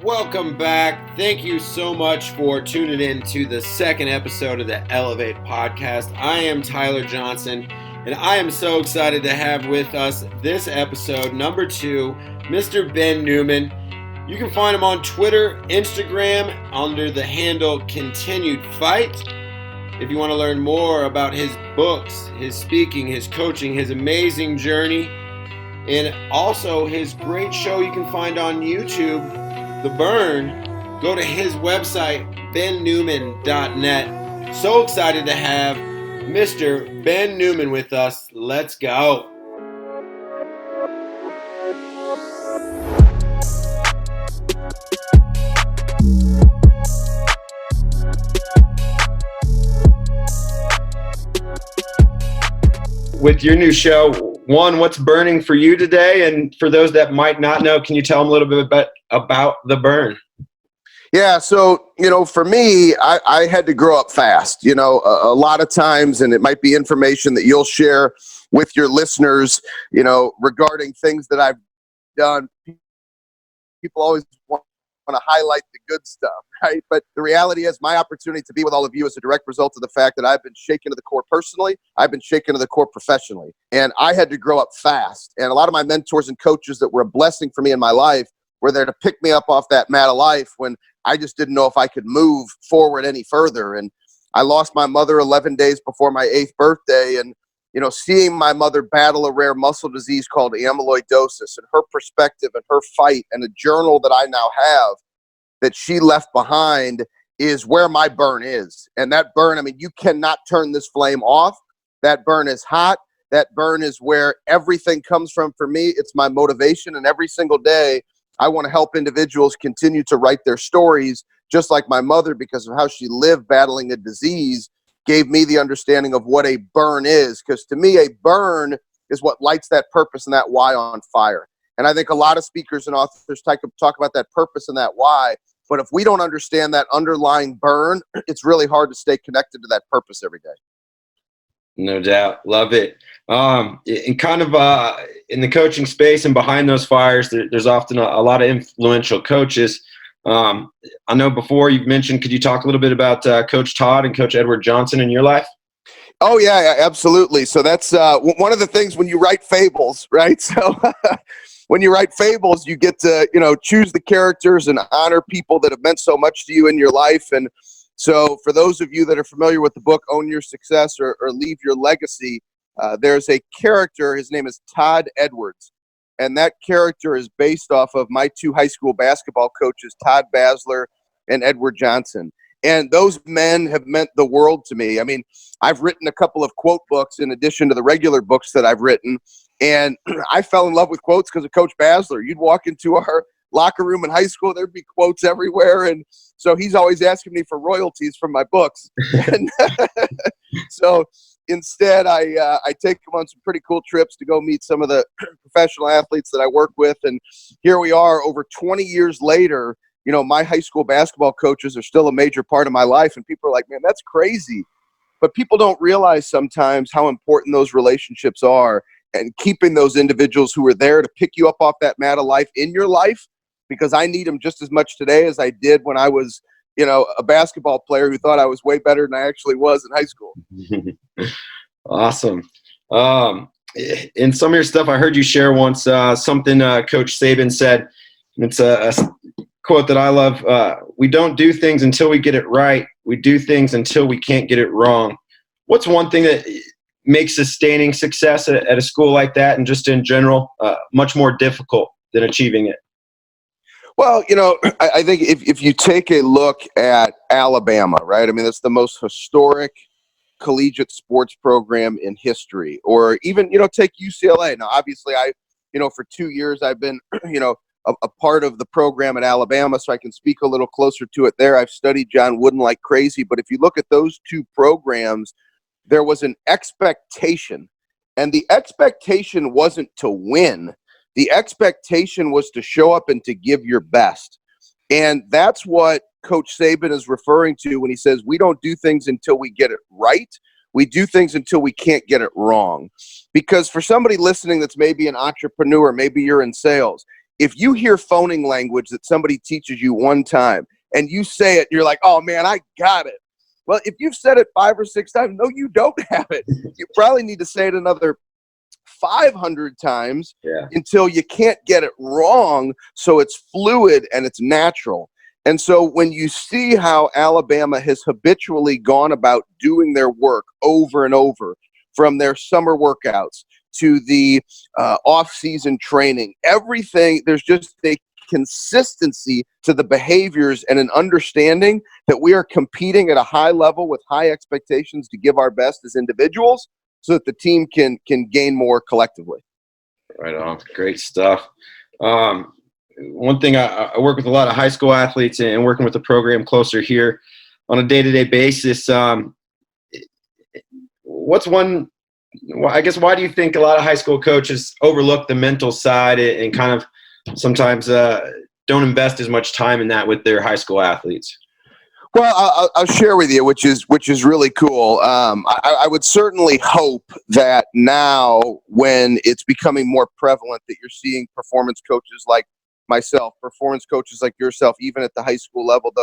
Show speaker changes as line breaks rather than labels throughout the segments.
Welcome back. Thank you so much for tuning in to the second episode of the Elev8 podcast. I am Tyler Johnson, and I am so excited to have with us this episode, number 2, Mr. Ben Newman. You can find him on Twitter, Instagram, under the handle Continued Fight. If you want to learn more about his books, his speaking, his coaching, his amazing journey, and also his great show you can find on YouTube, The Burn, go to his website, bennewman.net. So excited to have Mr. Ben Newman with us. Let's go. With your new show, one, what's burning for you today? And for those that might not know, can you tell them a little bit about The Burn?
Yeah, so, for me, I had to grow up fast. A lot of times, and it might be information that you'll share with your listeners, regarding things that I've done. People always want to highlight the good stuff, right? But the reality is my opportunity to be with all of you is a direct result of the fact that I've been shaken to the core personally. I've been shaken to the core professionally. And I had to grow up fast. And a lot of my mentors and coaches that were a blessing for me in my life were there to pick me up off that mat of life when I just didn't know if I could move forward any further. And I lost my mother 11 days before my 8th birthday. And, seeing my mother battle a rare muscle disease called amyloidosis, and her perspective and her fight and a journal that I now have that she left behind is where my burn is. And that burn, you cannot turn this flame off. That burn is hot. That burn is where everything comes from for me. It's my motivation. And every single day, I want to help individuals continue to write their stories, just like my mother, because of how she lived battling a disease, gave me the understanding of what a burn is. Because to me, a burn is what lights that purpose and that why on fire. And I think a lot of speakers and authors talk about that purpose and that why. But if we don't understand that underlying burn, it's really hard to stay connected to that purpose every day.
No doubt. Love it. And kind of in the coaching space and behind those fires, there's often a lot of influential coaches. I know before you've mentioned, could you talk a little bit about Coach Todd and Coach Edward Johnson in your life?
Oh, yeah, absolutely. So that's one of the things when you write fables, right? So when you write fables, you get to, choose the characters and honor people that have meant so much to you in your life. And so for those of you that are familiar with the book, Own Your Success or Leave Your Legacy, there's a character, his name is Todd Edwards. And that character is based off of my 2 high school basketball coaches, Todd Basler and Edward Johnson. And those men have meant the world to me. I've written a couple of quote books in addition to the regular books that I've written. And I fell in love with quotes because of Coach Basler. You'd walk into our locker room in high school, there'd be quotes everywhere. And so he's always asking me for royalties from my books. And so instead, I take him on some pretty cool trips to go meet some of the professional athletes that I work with. And here we are over 20 years later. My high school basketball coaches are still a major part of my life. And people are like, man, that's crazy. But people don't realize sometimes how important those relationships are, and keeping those individuals who are there to pick you up off that mat of life in your life, because I need them just as much today as I did when I was, a basketball player who thought I was way better than I actually was in high school.
Awesome. In some of your stuff, I heard you share once something Coach Saban said. It's a quote that I love. We don't do things until we get it right. We do things until we can't get it wrong. What's one thing that makes sustaining success at a school like that, and just in general, much more difficult than achieving it?
Well, I think if you take a look at Alabama, right? It's the most historic collegiate sports program in history. Or even, take UCLA. Now, obviously, for 2 years, I've been, a part of the program at Alabama, so I can speak a little closer to it there. I've studied John Wooden like crazy. But if you look at those 2 programs, there was an expectation. And the expectation wasn't to win. The expectation was to show up and to give your best. And that's what Coach Saban is referring to when he says we don't do things until we get it right. We do things until we can't get it wrong. Because for somebody listening that's maybe an entrepreneur, maybe you're in sales, if you hear phoning language that somebody teaches you one time and you say it, you're like, oh man, I got it. Well, if you've said it 5 or 6 times, no, you don't have it. You probably need to say it another 500 times until you can't get it wrong, so it's fluid and it's natural. And so when you see how Alabama has habitually gone about doing their work over and over, from their summer workouts to the off-season training, everything, there's just a consistency to the behaviors and an understanding that we are competing at a high level with high expectations to give our best as individuals so that the team can gain more collectively.
Right on. Great stuff. One thing, I work with a lot of high school athletes and working with the program closer here on a day-to-day basis. What's one, I guess, why do you think a lot of high school coaches overlook the mental side and kind of sometimes don't invest as much time in that with their high school athletes?
Well, I'll share with you, which is really cool. I would certainly hope that now, when it's becoming more prevalent, that you're seeing performance coaches like myself, performance coaches like yourself, even at the high school level,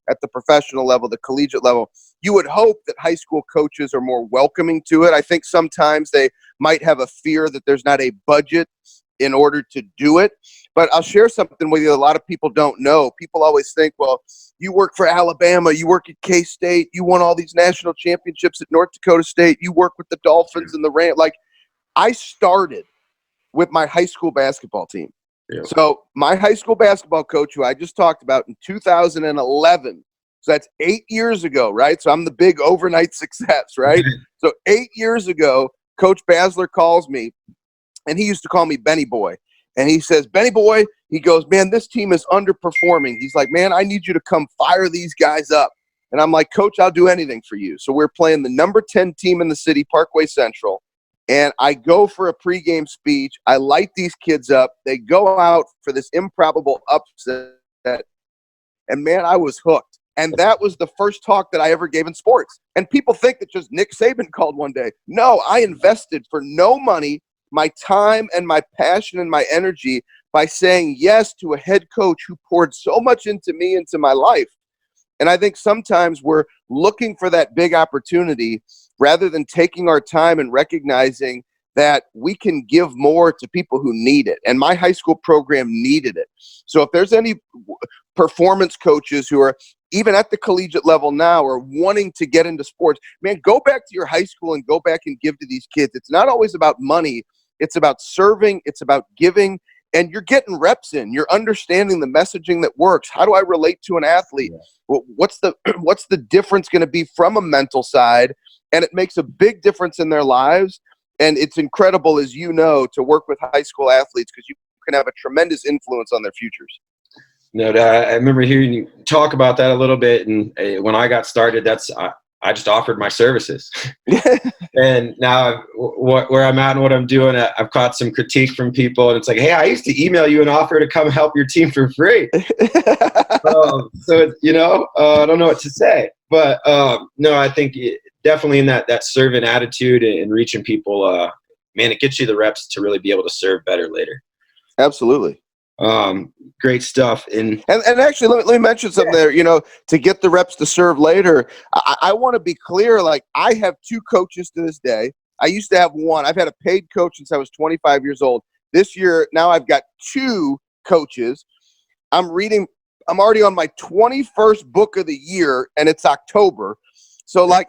at the professional level, the collegiate level, you would hope that high school coaches are more welcoming to it. I think sometimes they might have a fear that there's not a budget in order to do it. But I'll share something with you a lot of people don't know. People always think, well, you work for Alabama, you work at K-State, you won all these national championships at North Dakota State, you work with the Dolphins and the Rams. Like, I started with my high school basketball team. Yeah. So my high school basketball coach, who I just talked about, in 2011, so that's 8 years ago, right? So I'm the big overnight success, right? So 8 years ago, Coach Basler calls me, and he used to call me Benny Boy. And he says, Benny Boy, he goes, man, this team is underperforming. He's like, man, I need you to come fire these guys up. And I'm like, Coach, I'll do anything for you. So we're playing the number 10 team in the city, Parkway Central. And I go for a pregame speech. I light these kids up. They go out for this improbable upset. And, man, I was hooked. And that was the first talk that I ever gave in sports. And people think that just Nick Saban called one day. No, I invested for no money my time and my passion and my energy by saying yes to a head coach who poured so much into me, into my life. And I think sometimes we're looking for that big opportunity rather than taking our time and recognizing that we can give more to people who need it. And my high school program needed it. So if there's any performance coaches who are even at the collegiate level now or wanting to get into sports, man, go back to your high school and go back and give to these kids. It's not always about money. It's about serving. It's about giving. And you're getting reps in. You're understanding the messaging that works. How do I relate to an athlete? Yeah. What's the difference going to be from a mental side? And it makes a big difference in their lives. And it's incredible, as you know, to work with high school athletes because you can have a tremendous influence on their futures.
No, I remember hearing you talk about that a little bit. And when I got started, I just offered my services. And now where I'm at and what I'm doing, I've caught some critique from people. And it's like, hey, I used to email you and offer to come help your team for free. So, I don't know what to say. But, no, I think definitely in that servant attitude and reaching people, man, it gets you the reps to really be able to serve better later.
Absolutely.
Great stuff. And
actually, let me mention something there, to get the reps to serve later. I want to be clear, like, I have 2 coaches to this day. I used to have 1. I've had a paid coach since I was 25 years old. This year, now I've got 2 coaches. I'm already on my 21st book of the year, and it's October. So, like,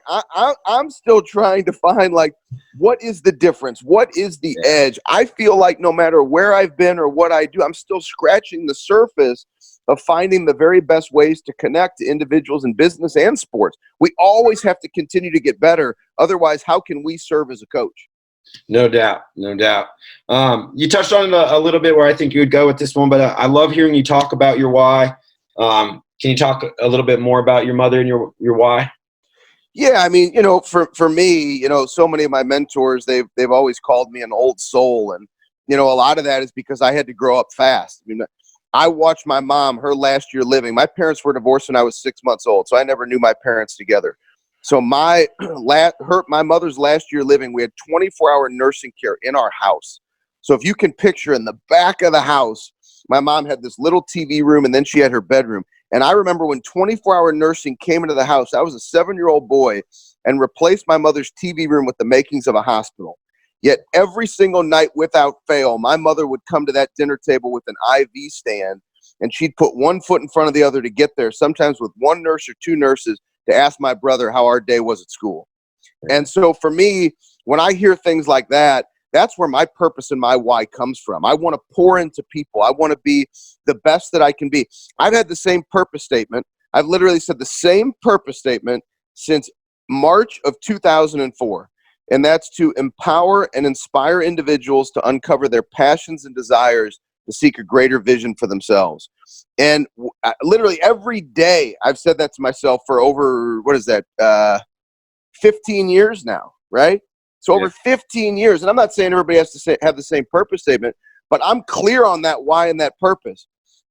I'm still trying to find, like, what is the difference? What is the edge? I feel like no matter where I've been or what I do, I'm still scratching the surface of finding the very best ways to connect to individuals in business and sports. We always have to continue to get better. Otherwise, how can we serve as a coach?
No doubt. No doubt. You touched on it a little bit where I think you would go with this one, but I love hearing you talk about your why. Can you talk a little bit more about your mother and your why?
Yeah, I mean, for me, so many of my mentors, they've always called me an old soul. And, a lot of that is because I had to grow up fast. I mean, I watched my mom, her last year living. My parents were divorced when I was 6 months old, so I never knew my parents together. So my mother's last year living, we had 24-hour nursing care in our house. So if you can picture, in the back of the house my mom had this little TV room, and then she had her bedroom. And I remember when 24-hour nursing came into the house, I was a 7-year-old boy and replaced my mother's TV room with the makings of a hospital. Yet every single night without fail, my mother would come to that dinner table with an IV stand, and she'd put one foot in front of the other to get there, sometimes with one nurse or two nurses, to ask my brother how our day was at school. And so for me, when I hear things like that, that's where my purpose and my why comes from. I want to pour into people. I want to be the best that I can be. I've had the same purpose statement. I've literally said the same purpose statement since March of 2004. And that's to empower and inspire individuals to uncover their passions and desires to seek a greater vision for themselves. And literally every day I've said that to myself for over, 15 years now, right? So over 15 years, and I'm not saying everybody has to have the same purpose statement, but I'm clear on that why and that purpose.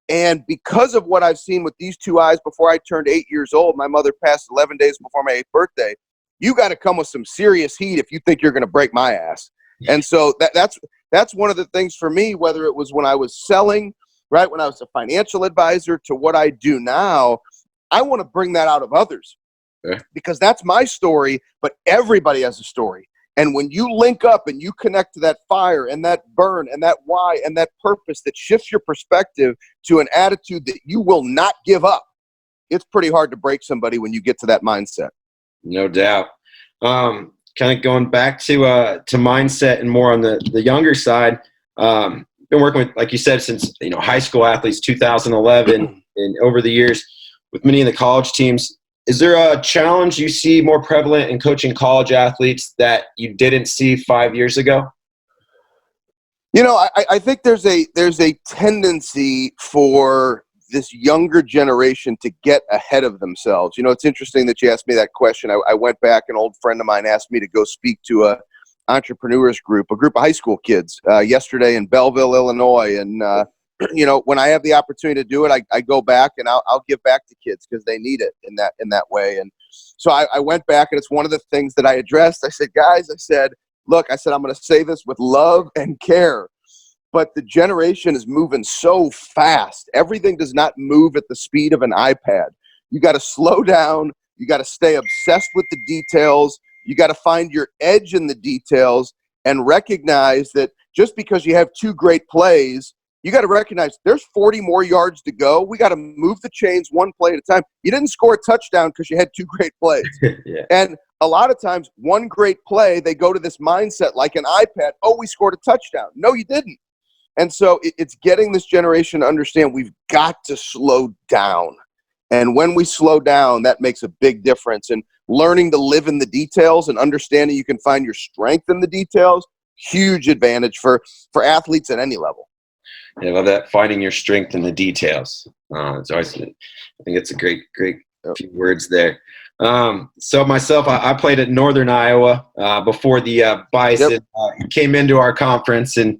And because of what I've seen with these two eyes before I turned 8 years old, my mother passed 11 days before my 8th birthday. You got to come with some serious heat if you think you're going to break my ass. And so that's one of the things for me, whether it was when I was selling, right, when I was a financial advisor, to what I do now, I want to bring that out of others because that's my story, but everybody has a story. And when you link up and you connect to that fire and that burn and that why and that purpose that shifts your perspective to an attitude that you will not give up, it's pretty hard to break somebody when you get to that mindset.
No doubt. Kind of going back to mindset and more on the younger side. Been working with, like you said, since high school athletes, 2011, and over the years with many of the college teams. Is there a challenge you see more prevalent in coaching college athletes that you didn't see 5 years ago?
I think there's a tendency for this younger generation to get ahead of themselves. It's interesting that you asked me that question. I went back, an old friend of mine asked me to go speak to a entrepreneurs group, a group of high school kids yesterday in Belleville, Illinois. And, when I have the opportunity to do it, I go back and I'll give back to kids because they need it in that way. And so I went back, and it's one of the things that I addressed. I said, guys, look, I'm going to say this with love and care, but the generation is moving so fast. Everything does not move at the speed of an iPad. You got to slow down. You got to stay obsessed with the details. You got to find your edge in the details and recognize that just because you have two great plays, you got to recognize there's 40 more yards to go. We got to move the chains one play at a time. You didn't score a touchdown because you had two great plays.
Yeah.
And a lot of times, one great play, they go to this mindset like an iPad. Oh, we scored a touchdown. No, you didn't. And so it's getting this generation to understand we've got to slow down. And when we slow down, that makes a big difference. And learning to live in the details and understanding you can find your strength in the details, huge advantage for athletes at any level.
I love that, finding your strength in the details. It's always, I think it's a great few words there. So myself, I played at Northern Iowa before the Bison came into our conference and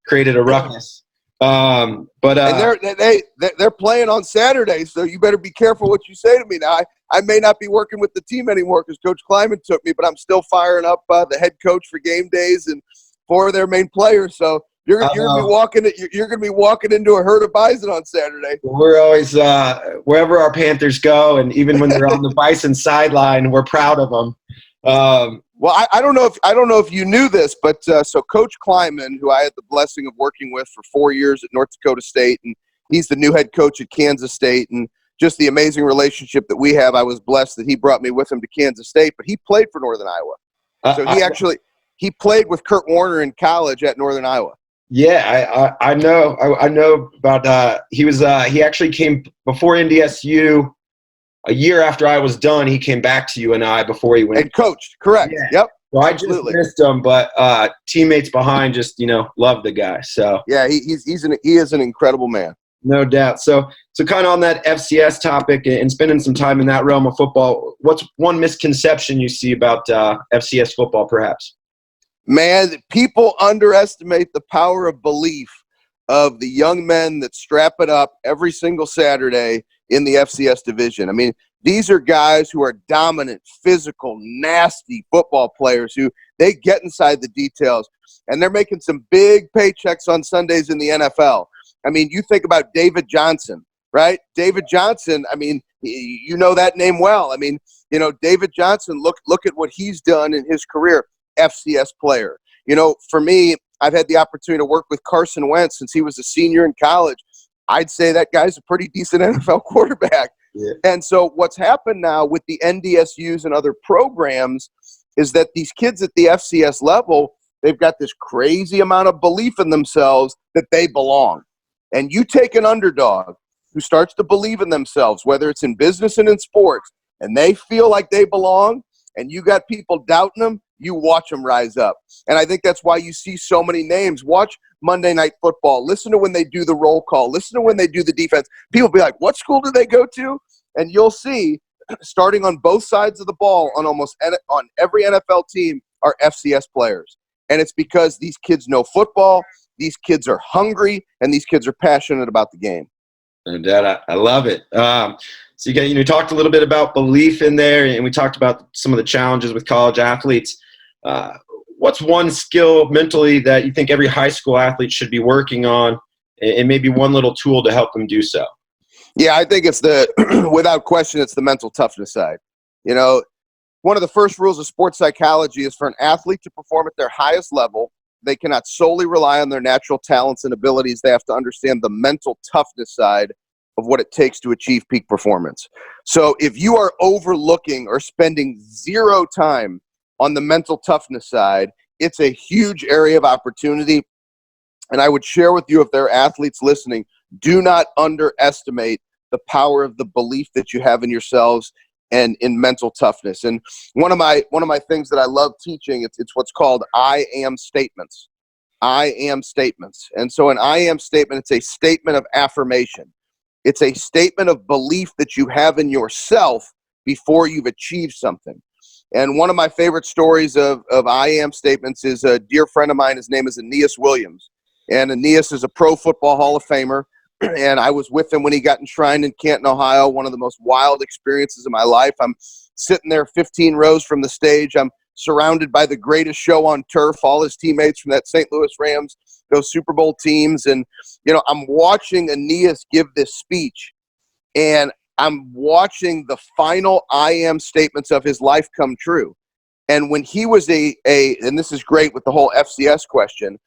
created a ruckus. And
they're playing on Saturday, so you better be careful what you say to me. Now, I may not be working with the team anymore because Coach Kleiman took me, but I'm still firing up the head coach for game days and four of their main players. So you're gonna be walking into a herd of Bison on Saturday.
We're always wherever our Panthers go, and even when they're on the Bison sideline, we're proud of them.
Well, I don't know if you knew this, but so Coach Kleiman, who I had the blessing of working with for 4 years at North Dakota State, and he's the new head coach at Kansas State, and just the amazing relationship that we have. I was blessed that he brought me with him to Kansas State, but he played for Northern Iowa. So he played with Kurt Warner in college at Northern Iowa.
Yeah, I know. I know about. He actually came before NDSU. A year after I was done, he came back to UNI before he went
and coached. Correct. Yeah. Yep.
Well, I just missed him, but teammates behind just love the guy. So
yeah, he is an incredible man.
No doubt. So kind of on that FCS topic and spending some time in that realm of football, what's one misconception you see about FCS football, perhaps?
Man, people underestimate the power of belief of the young men that strap it up every single Saturday in the FCS division. I mean, these are guys who are dominant, physical, nasty football players who they get inside the details, and they're making some big paychecks on Sundays in the NFL. I mean, you think about David Johnson, right? David Johnson, I mean, you know that name well. I mean, you know, David Johnson, look at what he's done in his career, FCS player. You know, for me, I've had the opportunity to work with Carson Wentz since he was a senior in college. I'd say that guy's a pretty decent NFL quarterback. Yeah. And so what's happened now with the NDSUs and other programs is that these kids at the FCS level, they've got this crazy amount of belief in themselves that they belong. And you take an underdog who starts to believe in themselves, whether it's in business and in sports, and they feel like they belong, and you got people doubting them, you watch them rise up. And I think that's why you see so many names. Watch Monday Night Football. Listen to when they do the roll call. Listen to when they do the defense. People be like, what school do they go to? And you'll see, starting on both sides of the ball on on every NFL team are FCS players. And it's because these kids know football, these kids are hungry, and these kids are passionate about the game.
No doubt. I love it. So you talked a little bit about belief in there, and we talked about some of the challenges with college athletes. What's one skill mentally that you think every high school athlete should be working on, and maybe one little tool to help them do so?
Yeah, I think it's without question, it's the mental toughness side. You know, one of the first rules of sports psychology is for an athlete to perform at their highest level, they cannot solely rely on their natural talents and abilities. They have to understand the mental toughness side of what it takes to achieve peak performance. So if you are overlooking or spending zero time on the mental toughness side, it's a huge area of opportunity. And I would share with you, if there are athletes listening, do not underestimate the power of the belief that you have in yourselves and in mental toughness. And one of my things that I love teaching, it's what's called I am statements. I am statements. And so an I am statement, it's a statement of affirmation. It's a statement of belief that you have in yourself before you've achieved something. And one of my favorite stories of I am statements is a dear friend of mine. His name is Aeneas Williams. And Aeneas is a pro football Hall of Famer. And I was with him when he got enshrined in Canton, Ohio, one of the most wild experiences of my life. I'm sitting there 15 rows from the stage. I'm surrounded by the greatest show on turf, all his teammates from that St. Louis Rams, those Super Bowl teams. And, you know, I'm watching Aeneas give this speech, and I'm watching the final I am statements of his life come true. And when he was and this is great with the whole FCS question,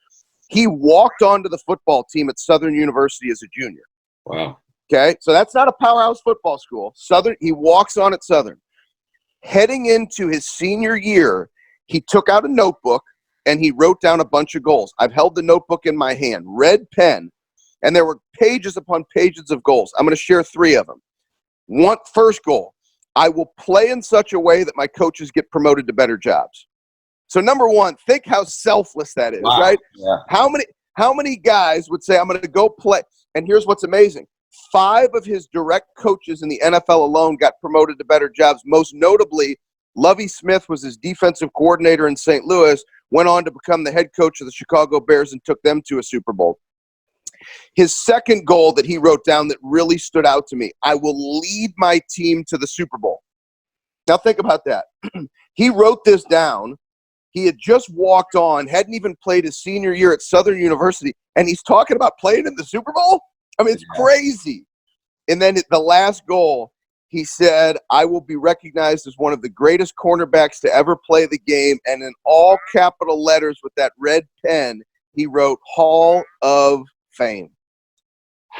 he walked onto the football team at Southern University as a junior.
Wow.
Okay, so that's not a powerhouse football school. He walks on at Southern. Heading into his senior year, he took out a notebook and he wrote down a bunch of goals. I've held the notebook in my hand, red pen, and there were pages upon pages of goals. I'm going to share 3 of them. First goal, I will play in such a way that my coaches get promoted to better jobs. So number one, think how selfless that is, wow. Right?
Yeah.
How many guys would say, I'm going to go play? And here's what's amazing. 5 of his direct coaches in the NFL alone got promoted to better jobs. Most notably, Lovie Smith was his defensive coordinator in St. Louis, went on to become the head coach of the Chicago Bears and took them to a Super Bowl. His second goal that he wrote down that really stood out to me, I will lead my team to the Super Bowl. Now think about that. He wrote this down. He had just walked on, hadn't even played his senior year at Southern University, and he's talking about playing in the Super Bowl? I mean, it's crazy. And then the last goal, he said, I will be recognized as one of the greatest cornerbacks to ever play the game. And in all capital letters with that red pen, he wrote Hall of Fame.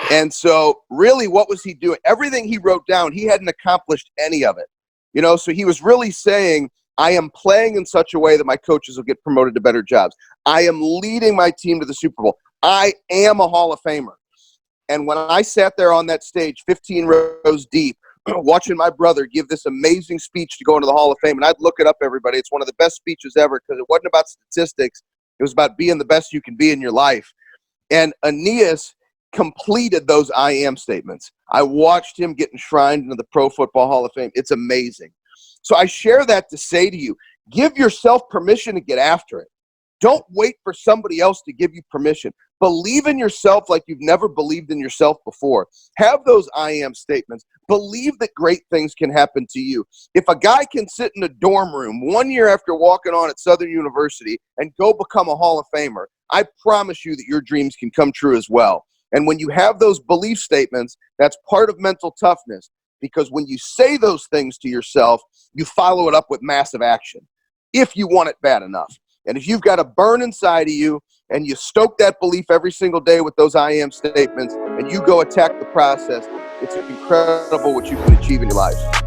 And so really, what was he doing? Everything he wrote down, he hadn't accomplished any of it. You know, so he was really saying, I am playing in such a way that my coaches will get promoted to better jobs. I am leading my team to the Super Bowl. I am a Hall of Famer. And when I sat there on that stage, 15 rows deep, watching my brother give this amazing speech to go into the Hall of Fame, and I'd look it up, everybody. It's one of the best speeches ever because it wasn't about statistics. It was about being the best you can be in your life. And Aeneas completed those I am statements. I watched him get enshrined into the Pro Football Hall of Fame. It's amazing. So I share that to say to you, give yourself permission to get after it. Don't wait for somebody else to give you permission. Believe in yourself like you've never believed in yourself before. Have those I am statements. Believe that great things can happen to you. If a guy can sit in a dorm room 1 year after walking on at Southern University and go become a Hall of Famer, I promise you that your dreams can come true as well. And when you have those belief statements, that's part of mental toughness, because when you say those things to yourself, you follow it up with massive action if you want it bad enough. And if you've got a burn inside of you and you stoke that belief every single day with those I am statements and you go attack the process, it's incredible what you can achieve in your life.